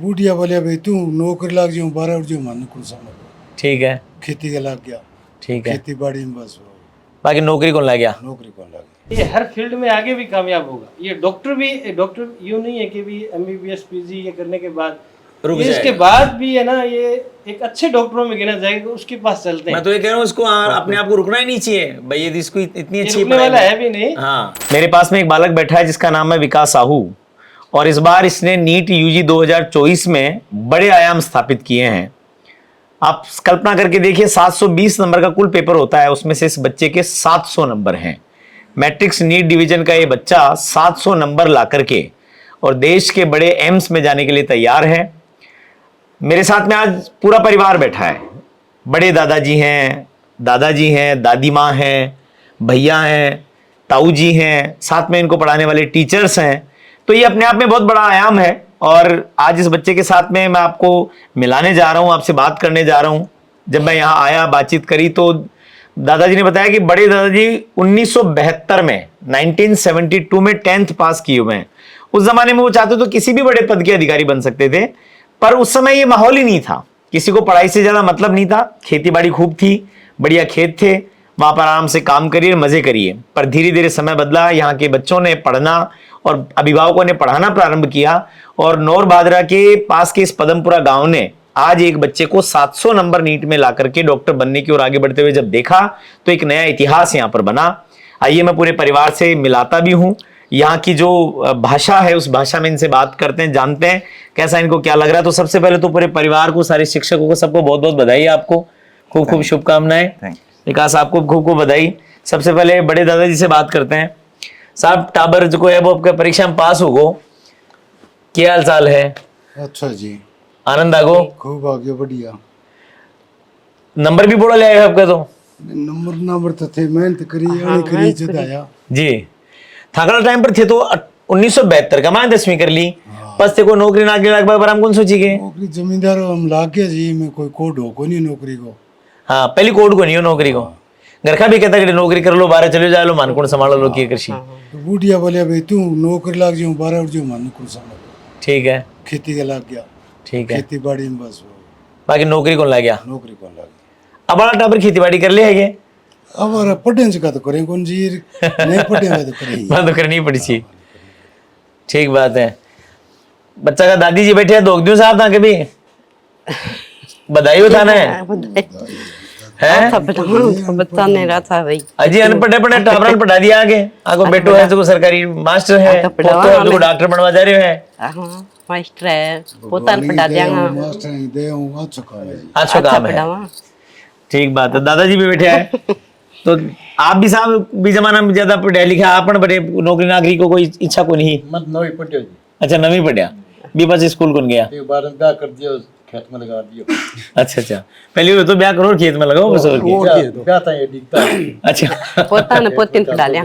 बूढ़िया बोलिया भाई तू नौकरी लाग जाऊँ 12 उठ जाऊँ मन को समझ ठीक है, खेती का लग गया ठीक है। खेती बाड़ी में बस बाकी नौकरी कौन ला गया? नौकरी कौन लग ये हर फील्ड में आगे भी कामयाब होगा। ये डॉक्टर यूं नहीं है कि भी एमबीबीएस पीजी ये करने के बाद रुक ये इसके जाएगा। बाद भी है ना, ये एक अच्छे डॉक्टरों में गिना जाएगा, उसके पास चलते मैं हैं। तो ये कह रहा हूँ इसको अपने आप को रुकना ही नहीं चाहिए भाई, ये इसको इतनी ये अच्छी रुकने पढ़ाई वाला में- है भी नहीं। हाँ, मेरे पास में एक बालक बैठा है जिसका नाम है विकास साहू, और इस बार इसने नीट यूजी 2024 में बड़े आयाम स्थापित किए हैं। आप कल्पना करके देखिए, 720 नंबर का कुल पेपर होता है, उसमें से इस बच्चे के 700 नंबर हैं। मैट्रिक्स नीट डिवीजन का ये बच्चा 700 नंबर ला करके और देश के बड़े एम्स में जाने के लिए तैयार है। मेरे साथ में आज पूरा परिवार बैठा है। बड़े दादाजी हैं, दादी माँ हैं, भैया हैं, ताऊ जी हैं, साथ में इनको पढ़ाने वाले टीचर्स हैं। तो ये अपने आप में बहुत बड़ा आयाम है। और आज इस बच्चे के साथ में मैं आपको मिलाने जा रहा हूँ, आपसे बात करने जा रहा हूँ। जब मैं यहाँ आया, बातचीत करी, तो दादाजी ने बताया कि बड़े दादाजी 1972 में 1972 में 10th पास किए हुए हैं। उस जमाने में वो चाहते तो किसी भी बड़े पद के अधिकारी बन सकते थे, पर उस समय ये माहौल ही नहीं था, किसी को पढ़ाई से ज्यादा मतलब नहीं था। खेती बाड़ी खूब थी, बढ़िया खेत थे, वहां पर आराम से काम करिए, मजे करिए। पर धीरे धीरे समय बदला, यहाँ के बच्चों ने पढ़ना और अभिभावकों ने पढ़ाना प्रारंभ किया, और नौर बादरा के पास के इस पदमपुरा गांव ने आज एक बच्चे को 700 नंबर नीट में ला करके डॉक्टर बनने की ओर आगे बढ़ते हुए जब देखा, तो एक नया इतिहास यहाँ पर बना। आइए मैं पूरे परिवार से मिलाता भी हूँ, यहाँ की जो भाषा है उस भाषा में इनसे बात करते हैं, जानते हैं कैसा इनको क्या लग रहा है। तो सबसे पहले तो पूरे परिवार को, सारे शिक्षकों को, सबको बहुत बहुत बधाई, आपको खूब खूब शुभकामनाएं। विकास आपको खूब खूब बधाई। सबसे पहले बड़े दादाजी से बात करते हैं। साहब, टाबर जो है वो आपका परीक्षा में पास हो गो, क्या हाल चाल है? अच्छा जी, आनंद आगो? खूब आगे बढ़िया। नंबर भी बोला ले आपका तो? नंबर तो थे, मेहनत करी जदाया जी। थाकड़ा टाइम पर थे तो 1972 का, मैं 10वीं कर ली, बस ते को नौकरी ना के लगभग बराम कौन सोची के? नौकरी जमींदार हम लाग गया जी, मैं कोई कोड हो को नहीं नौकरी को। हाँ, पहली कोड को नहीं हो नौकरी को। घर का भी कहता कि नौकरी कर लो, 12 चले जा लो, मान कौन संभालो लो की कृषि। तो बूढ़िया बोलिया भाई तू नौकरी लाग जाऊँ 12 उठ जाऊँ मन को समझ ठीक है, खेती का लग गया ठीक है। खेती बाड़ी में बस बाकी नौकरी कौन ला गया? नौकरी कौन लग अब बड़ा टाबर खेती बाड़ी कर ले है ये? अब और पढ़े का तो करें कौन जी, नहीं पढ़ेगा तो करें। बात तो करनी पड़ी थी। ठीक बात है। बच्चा का दादी जी बैठे हैं, दोग दियो साहब था कभी बधाई बताना है बता नहीं रहा था भाई। अजी अनपढ़ पढ़े टाबरन पढ़ा दिया आगे बेटो है जो सरकारी मास्टर है, पोतो है जो डॉक्टर बनवा जा रहे हैं, मास्टर है, पोतान पढ़ा देंगा। मास्टर नहीं दे हूँ, अच्छा काम है जी। अच्छा काम है, ठीक बात है। दादाजी भी बैठे हैं, तो आप भी साहब भी जमाना में ज्यादा पढ़े लिखा, आपन बड़े नौकरी नाकरी को कोई इच्छा को नहीं? मत नवी पढ़ियो जी। अच्छा, नवी पढ़िया भी, बस स्कूल कौन गया? एक बार ब्याह कर दियो, खेत में लगा दियो। अच्छा अच्छा, पहले वो तो ब्याह करो, खेत में लगाओ बस, और क्या? ब्याह था ये दिखता है। अच्छा, पोता ने पोतीन पढ़ा लिया।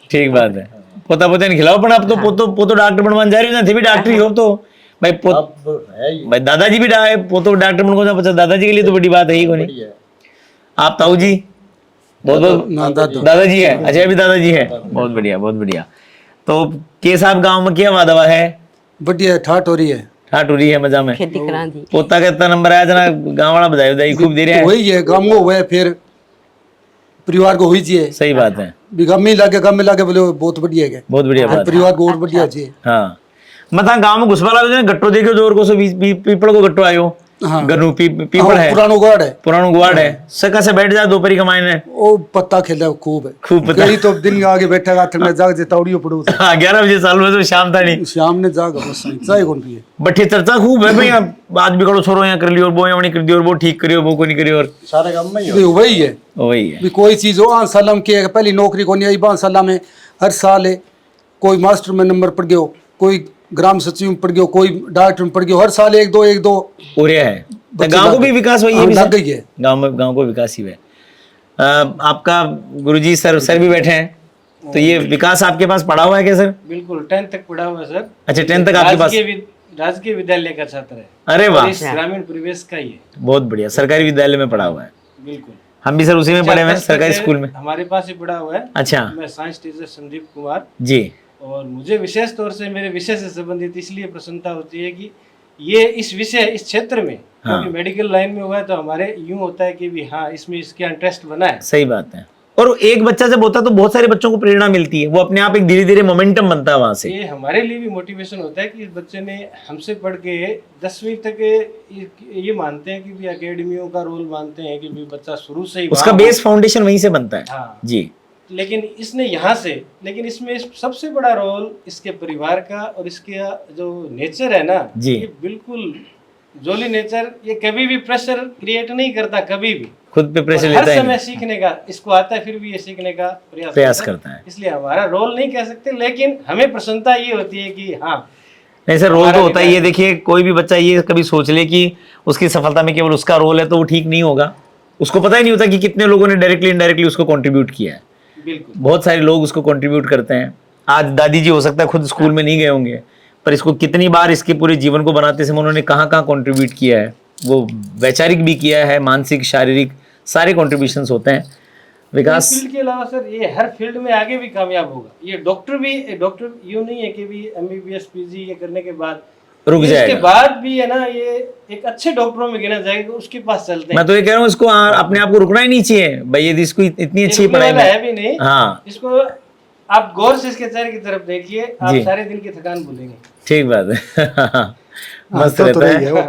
ठीक बात है। पोता पोते ने खिलाओ, पर अब तो पोतो पोतो डॉक्टर बनवाने जा रही हो ना, थे भी डॉक्टर ही हो तो भाई अब है ही भाई दादाजी भी पोतो डॉक्टर बन को, बच्चा दादाजी के लिए तो बड़ी बात है ही कोनी। बढ़िया है। आप ताऊ जी बहुत बहुत दादाजी है? अच्छा, अभी दादाजी है, बहुत बढ़िया बहुत बढ़िया। तो के साहब गांव में क्या वादवा है? बढ़िया ठाट हो रही है, ठाट हो रही है, मजा में। खेती करा दी। पोता का इतना नंबर आया जना, गांव वाला बधाई बधाई खूब दे रहा है। वही है गाँव हुआ है, फिर परिवार को हुई चाहिए सही बात है, गाँव में लागे बोले बहुत बढ़िया है, बहुत बढ़िया बात है। परिवार को और बढ़िया चाहिए। हाँ, मत गांव में घुसपा लगे गट्टो देखो जोर को, पीपल को गट्टो आयो, हाँ। गन्नू पीपल है, पुरानो गाड़ है, पुरानो गुआड़ है, सका से बैठ जा दोपहरी कमाए ने, वो पत्ता खेला खूब है, खूब पता। कई तो दिन आगे बैठेगा, ठंडा जाग जे तावड़ियो पड़ो तो। हाँ, 11 बजे साल में तो शाम था नहीं, शाम ने जाग बस चाय कौन पिए। बट्ठी चर्चा खूब है भाई, बात भी करो, छोरो यहाँ कर लियो, और वो यहाँ कर दियो, और वो ठीक करियो, वो को नहीं करियो, और सारे काम में ही हो। भी वही है, वही है। भी कोई चीज हो 5 साल में के पहली नौकरी को नहीं आई, 5 साल में हर साल है, कोई मास्टर में नंबर पड़ गयो, कोई ग्राम सचिव में पड़ गयो, कोई डॉक्टर में पड़ गयो, हर साल एक दो हो रहा है। तो गांव को भी विकास वही है, लग गई है, गांव को विकास ही है। आपका गुरुजी सर भी बैठे हैं, तो ये विकास आपके पास पढ़ा हुआ है क्या सर? बिल्कुल 10th तक पढ़ा हुआ है सर। अच्छा, 10th तक आपके पास? राजकीय विद्यालय का छात्र है। अरे वाह, इस ग्रामीण परिवेश का ही है। बहुत बढ़िया, सरकारी विद्यालय में पढ़ा हुआ है। बिल्कुल, हम भी सर उसी में पढ़े हुए हैं, सरकारी स्कूल में। हमारे पास ही पढ़ा हुआ है। अच्छा मैं साइंस टीचर संदीप कुमार, जी। और मुझे विशेष तौर से मेरे विषय से संबंधित इसलिए प्रसन्नता होती है कि ये इस विषय इस क्षेत्र में, क्योंकि मेडिकल लाइन में हुआ है तो हमारे यूं होता है कि भी हाँ इसमें इसका इंटरेस्ट बना है। सही बात है। और एक बच्चा जब होता है तो बहुत सारे बच्चों को प्रेरणा मिलती है, वो अपने आप एक धीरे धीरे मोमेंटम बनता है वहां से। ये हमारे लिए भी मोटिवेशन होता है कि इस बच्चे ने हमसे पढ़ के 10वीं तक ये मानते हैं कि भी एकेडमियों का रोल मानते हैं कि भी बच्चा शुरू से ही उसका वहाँ बेस फाउंडेशन वहीं से बनता है। हाँ। जी। लेकिन इसने यहाँ से, लेकिन इसमें सबसे बड़ा रोल इसके परिवार का और इसके जो नेचर है ना जी। ये बिल्कुल जॉली नेचर, ये कभी भी प्रेशर क्रिएट नहीं करता, कभी भी खुद पे प्रेशर और हर लेता है समय नहीं। सीखने का इसको आता है, फिर भी ये सीखने का प्रयास करता है। इसलिए हमारा रोल नहीं कह सकते, लेकिन हमें प्रसन्नता ये होती है कि हाँ नहीं सर, रोल हमारा तो होता ही है। विकास- देखिए कोई भी बच्चा ये कभी सोच ले कि उसकी सफलता में केवल उसका रोल है तो वो ठीक नहीं होगा। उसको पता ही नहीं होता कि कितने लोगों ने डायरेक्टली इनडायरेक्टली उसको कंट्रीब्यूट किया है। बिल्कुल बहुत सारे लोग उसको कंट्रीब्यूट करते हैं। आज दादी जी हो सकता है खुद स्कूल में नहीं गए होंगे, पर इसको कितनी बार इसके पूरे जीवन को बनाते समय उन्होंने कहाँ कहाँ कंट्रीब्यूट किया है। वो वैचारिक भी किया है, मानसिक शारीरिक सारे कंट्रीब्यूशंस होते हैं। विकास फील्ड के अलावा सर ये हर फील्ड में आगे भी कामयाब होगा। ये डॉक्टर यूं नहीं है कि भी MBBS PG ये करने के बाद रुक ये इसके जाएगा। बाद भी है ना, ये एक अच्छे डॉक्टरों में गिना जाएगा, उसके पास चलते हैं। मैं तो ये कह रहा हूँ इसको अपने आप को रुकना ही नहीं चाहिए भाई, यदि इसको इतनी अच्छी रुकने पढ़ाई वाला में। है भी नहीं। हाँ इसको आप गौर से इसके चेहरे की तरफ देखिए, आप जी। सारे दिन की थकान भूलेंगे, ठीक बात है। मस्त तो रहता रही है। है वो।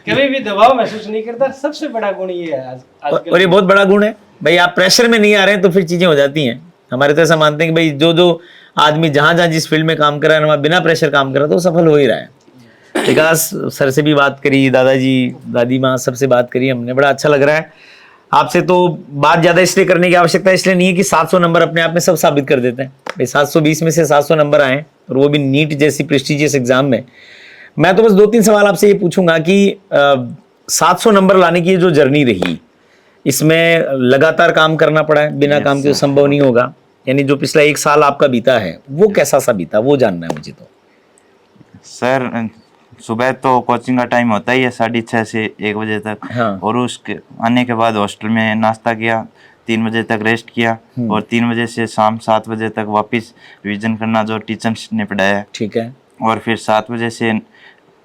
कभी भी दबाव महसूस नहीं करता। सबसे बड़ा गुण ये है आजकल। और ये बहुत बड़ा गुण है भाई, आप प्रेशर में नहीं आ रहे हैं तो फिर चीजें हो जाती हैं। हमारे तो ऐसा मानते हैं कि भाई जो जो आदमी जहां जहां जिस फील्ड में काम कर रहा है वहाँ बिना प्रेशर काम कर रहा है तो वो सफल हो ही रहा है। विकास सर से भी बात करी, दादाजी दादी माँ सबसे बात करी हमने, बड़ा अच्छा लग रहा है। आपसे तो बात ज्यादा इसलिए करने की आवश्यकता इसलिए नहीं है कि 700 नंबर अपने आप में सब साबित कर देते हैं भाई। 720 में से 700 नंबर आए और वो भी नीट जैसी प्रेस्टिजियस एग्जाम में। मैं तो बस 2-3 सवाल आपसे ये पूछूंगा कि 700 नंबर लाने की ये जो जर्नी रही, इसमें लगातार काम करना पड़ा है, बिना काम के तो संभव नहीं होगा। यानी जो पिछला 1 साल आपका बीता है वो कैसा सा बीता, वो जानना है मुझे तो। सर सुबह तो कोचिंग का टाइम होता ही है 6:30 से 1 बजे तक। हाँ। और उसके आने के बाद हॉस्टल में नाश्ता किया, 3 बजे तक रेस्ट किया और 3 बजे से शाम 7 बजे तक वापस रिवीजन करना जो टीचर्स ने पढ़ाया। ठीक है। और फिर 7 बजे से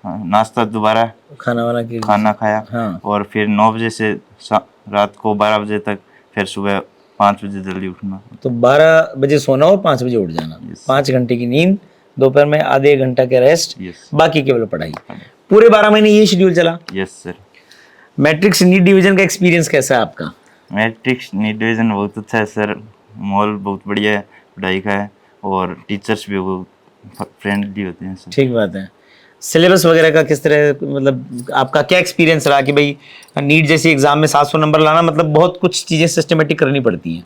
नाश्ता दोबारा खाना वाना की खाना खाया। हाँ। और फिर 9 बजे से रात को 12 बजे तक, फिर सुबह 5 बजे जल्दी उठना। तो 12 बजे सोना और 5 बजे उठ जाना। 5 घंटे की नींद, दोपहर में आधे घंटा के रेस्ट, यस बाकी केवल पढ़ाई। पूरे 12 महीने ये शेड्यूल चला। Yes sir. Matrix NEET division का एक्सपीरियंस कैसा है आपका? मैट्रिक्स नीट डिवीजन बहुत अच्छा है सर, माहौल बहुत बढ़िया है पढ़ाई का है और टीचर्स भी बहुत फ्रेंडली होते हैं सर। ठीक बात है। सिलेबस वगैरह का किस तरह, मतलब आपका क्या एक्सपीरियंस रहा कि भाई नीट जैसी एग्जाम में 700 नंबर लाना मतलब बहुत कुछ चीज़ें सिस्टमेटिक करनी पड़ती हैं।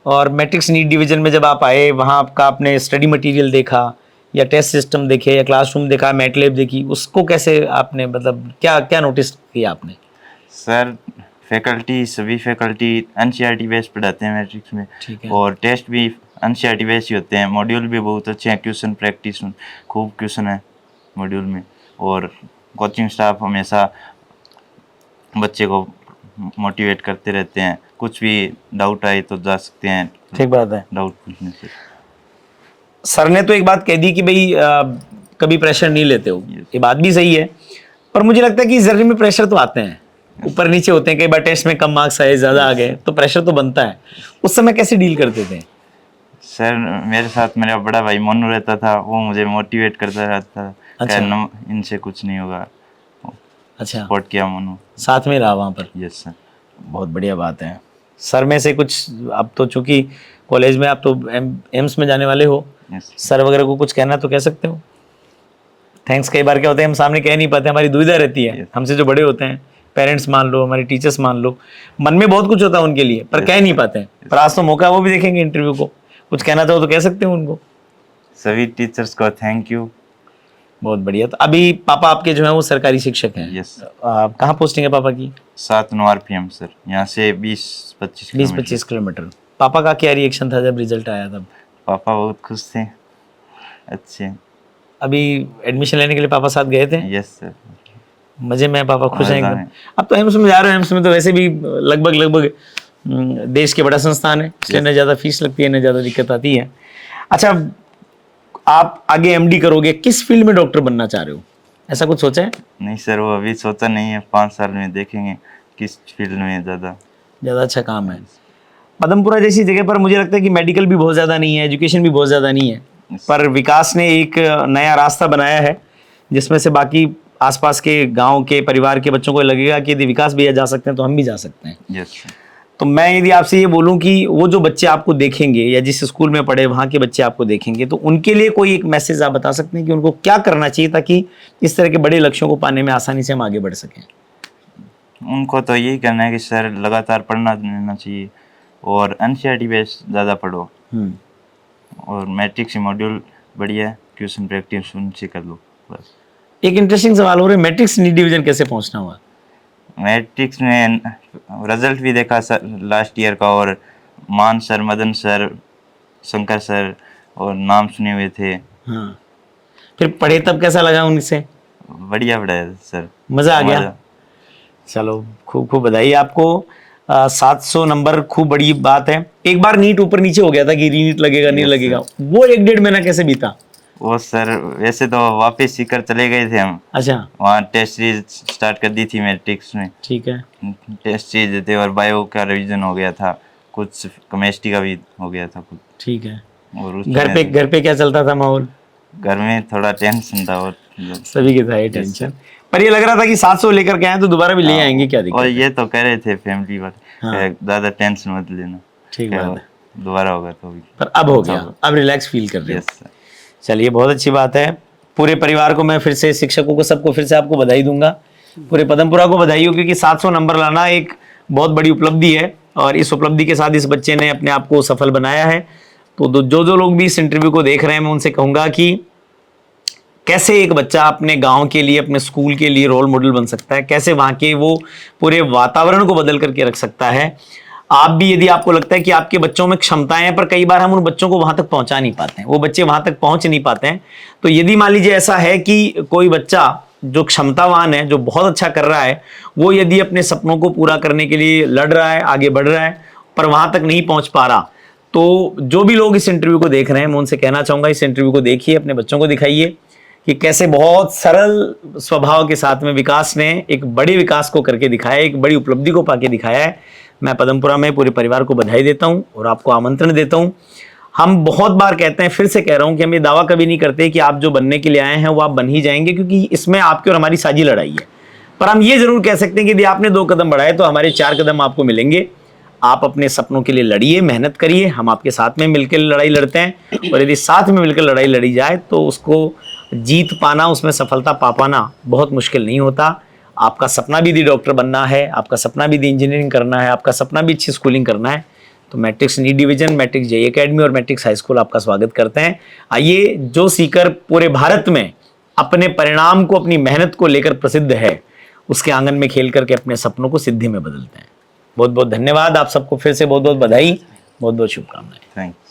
और मैट्रिक्स नीट डिवीजन में जब आप आए वहाँ आपका आपने स्टडी मटेरियल देखा या टेस्ट सिस्टम देखे या क्लासरूम देखा, मैटलैब देखी, उसको कैसे आपने मतलब क्या क्या नोटिस किया आपने? सर फैकल्टी सभी फैकल्टी NCERT बेस्ड पढ़ाते हैं मैट्रिक्स में। ठीक है। और टेस्ट भी NCERT बेस्ड ही होते हैं। मॉड्यूल भी बहुत अच्छे हैं, क्वेश्चन प्रैक्टिस खूब क्वेश्चन है मॉड्यूल में। और कोचिंग स्टाफ हमेशा बच्चे को मोटिवेट करते रहते हैं, कुछ भी डाउट आए तो जा सकते हैं ठीक बात है। डाउट पूछने से। सर ने तो एक बात कह दी कि भाई कभी प्रेशर नहीं लेते हो, ये बात भी सही है, पर मुझे लगता है कि इस जर्नी में प्रेशर तो आते हैं, ऊपर नीचे होते हैं। कई बार टेस्ट में कम मार्क्स आए, ज़्यादा आ गए, तो प्रेशर तो बनता है। उस समय कैसे डील करते थे? सर मेरे साथ मेरा बड़ा भाई मोनू रहता था, वो मुझे मोटिवेट करता रहता था। अच्छा। इनसे कुछ नहीं होगा। अच्छा, सपोर्ट किया मोनू। साथ में रहा वहाँ पर। Yes sir. बहुत बढ़िया बात है। सर में से कुछ, अब तो चूंकि कॉलेज में आप तो एम्स में जाने वाले हो, यस सर वगैरह को कुछ कहना तो कह सकते हो? थैंक्स कई बार क्या होता है हम सामने कह नहीं पाते, हमारी दुविधा रहती है। हमसे जो बड़े होते हैं, पेरेंट्स मान लो, हमारे टीचर्स मान लो, मन में बहुत कुछ होता है उनके लिए, पर कह नहीं पाते हैं। पर आज तो मौका है, वो भी देखेंगे इंटरव्यू को, कुछ कहना चाहो तो कह सकते हो उनको। सभी टीचर्स को थैंक यू। बहुत बढ़िया। तो अभी पापा आपके जो है वो सरकारी शिक्षक हैं। Yes sir. कहाँ पोस्टिंग है पापा की? 7 RPM सर, यहाँ से 20-25 20-25 किलोमीटर। पापा का क्या रिएक्शन था जब रिजल्ट आया तब? पापा बहुत खुश थे, अच्छे। अभी एडमिशन लेने के लिए पापा साथ गए थे? Yes sir. मजे में? पापा खुश हैं मजा एकदम? है। अब तो एम्स में जा रहे हैं, एम्स में तो वैसे भी लगभग देश के बड़ा संस्थान है, इसलिए न ज़्यादा फीस लगती है न ज़्यादा दिक्कत आती है। अच्छा, आप आगे MD करोगे, किस फील्ड में डॉक्टर बनना चाह रहे हो? ऐसा कुछ सोचा है? नहीं सर, वो अभी सोचा नहीं है, 5 साल में देखेंगे किस फील्ड में ज़्यादा अच्छा काम है। पदमपुरा जैसी जगह पर मुझे लगता है कि मेडिकल भी बहुत ज़्यादा नहीं है, एजुकेशन भी बहुत ज़्यादा नहीं है, पर विकास ने एक नया रास्ता बनाया है जिसमें से बाकी आसपास के गांव के परिवार के बच्चों को लगेगा कि यदि विकास भैया जा सकते हैं तो हम भी जा सकते हैं। यस। तो मैं यदि आपसे ये बोलूं कि वो जो बच्चे आपको देखेंगे या जिस स्कूल में पढ़े वहाँ के बच्चे आपको देखेंगे, तो उनके लिए कोई एक मैसेज आप बता सकते हैं कि उनको क्या करना चाहिए ताकि इस तरह के बड़े लक्ष्यों को पाने में आसानी से हम आगे बढ़ सकें? उनको तो यही करना है कि सर लगातार पढ़ना रहना चाहिए और एनसीईआरटी बेस्ड ज़्यादा पढ़ो, और मैट्रिक्स मॉड्यूल बढ़िया है, क्वेश्चन प्रैक्टिस उनसे कर लो बस। एक इंटरेस्टिंग सवाल हो रहा है, मैट्रिक्स नीट डिवीजन कैसे पहुंचना हुआ? मैट्रिक्स में रिजल्ट भी देखा सर लास्ट ईयर का, और मान sir, Madan sir, Shankar sir और नाम सुने हुए थे। हाँ, फिर पढ़े तब कैसा लगा उनसे? बढ़िया पढ़ाया सर, मज़ा आ गया? चलो खूब खूब बधाई आपको। 700 नंबर खूब बड़ी बात है। एक बार नीट ऊपर नीचे हो गया था कि रीनीट लगेगा नहीं लगेगा, वो 1-1.5 महीना कैसे बीता? वो सर वैसे तो वापस सीकर चले गए थे हम, अच्छा, वहाँ टेस्ट सीरीज स्टार्ट कर दी थी मैट्रिक्स में। ठीक है। टेस्ट सीरीज थे और बायो का रिवीजन हो गया था, कुछ केमिस्ट्री का भी हो गया था कुछ। ठीक है। और घर पे क्या चलता था माहौल? घर में थोड़ा टेंशन था, और सभी के था ये टेंशन, पर ये लग रहा था कि 700 लेकर के आए तो दोबारा भी ले आएंगे, क्या दिक्कत और है? ये तो कह रहे थे फैमिली वाले, हाँ। ज्यादा टेंशन मत लेना, ठीक बात है। दोबारा होगा तो भी। पर अब हो गया, अब रिलैक्स फील कर रहे हो। Yes sir. चलिए बहुत अच्छी बात है। पूरे परिवार को मैं फिर से, शिक्षकों को, सबको फिर से आपको बधाई दूंगा, पूरे पदमपुरा को बधाई हो, क्योंकि 700 नंबर लाना एक बहुत बड़ी उपलब्धि है और इस उपलब्धि के साथ इस बच्चे ने अपने आप को सफल बनाया है। तो जो लोग भी इस इंटरव्यू को देख रहे हैं, मैं उनसे कहूँगा कि कैसे एक बच्चा अपने गांव के लिए, अपने स्कूल के लिए रोल मॉडल बन सकता है, कैसे वहाँ के वो पूरे वातावरण को बदल करके रख सकता है। आप भी, यदि आपको लगता है कि आपके बच्चों में क्षमताएं हैं पर कई बार हम उन बच्चों को वहां तक पहुंचा नहीं पाते हैं, वो बच्चे वहां तक पहुंच नहीं पाते हैं, तो यदि मान लीजिए ऐसा है कि कोई बच्चा जो क्षमतावान है, जो बहुत अच्छा कर रहा है, वो यदि अपने सपनों को पूरा करने के लिए लड़ रहा है, आगे बढ़ रहा है, पर वहां तक नहीं पहुंच पा रहा, तो जो भी लोग इस इंटरव्यू को देख रहे हैं, मैं उनसे कहना चाहूंगा इस इंटरव्यू को देखिए, अपने बच्चों को दिखाइए कि कैसे बहुत सरल स्वभाव के साथ में विकास ने एक बड़े विकास को करके दिखाया, एक बड़ी उपलब्धि को पाके दिखाया है। मैं पदमपुरा में पूरे परिवार को बधाई देता हूं और आपको आमंत्रण देता हूं। हम बहुत बार कहते हैं, फिर से कह रहा हूं कि हम ये दावा कभी नहीं करते कि आप जो बनने के लिए आए हैं वो आप बन ही जाएंगे, क्योंकि इसमें आपकी और हमारी साझी लड़ाई है। पर हम ये जरूर कह सकते हैं कि यदि आपने 2 कदम बढ़ाए तो हमारे 4 कदम आपको मिलेंगे। आप अपने सपनों के लिए लड़िए, मेहनत करिए, हम आपके साथ में मिलकर लड़ाई लड़ते हैं, और यदि साथ में मिलकर लड़ाई लड़ी जाए तो उसको जीत पाना, उसमें सफलता पा पाना बहुत मुश्किल नहीं होता। आपका सपना भी यदि डॉक्टर बनना है, आपका सपना भी यदि इंजीनियरिंग करना है, आपका सपना भी अच्छी स्कूलिंग करना है, तो Matrix NEET division, Matrix JEE academy और मैट्रिक्स हाई स्कूल आपका स्वागत करते हैं। आइए, जो सीकर पूरे भारत में अपने परिणाम को, अपनी मेहनत को लेकर प्रसिद्ध है, उसके आंगन में खेल करके अपने सपनों को सिद्धि में बदलते हैं। बहुत बहुत धन्यवाद आप सबको, फिर से बहुत बहुत बधाई, बहुत बहुत शुभकामनाएं। थैंक्स।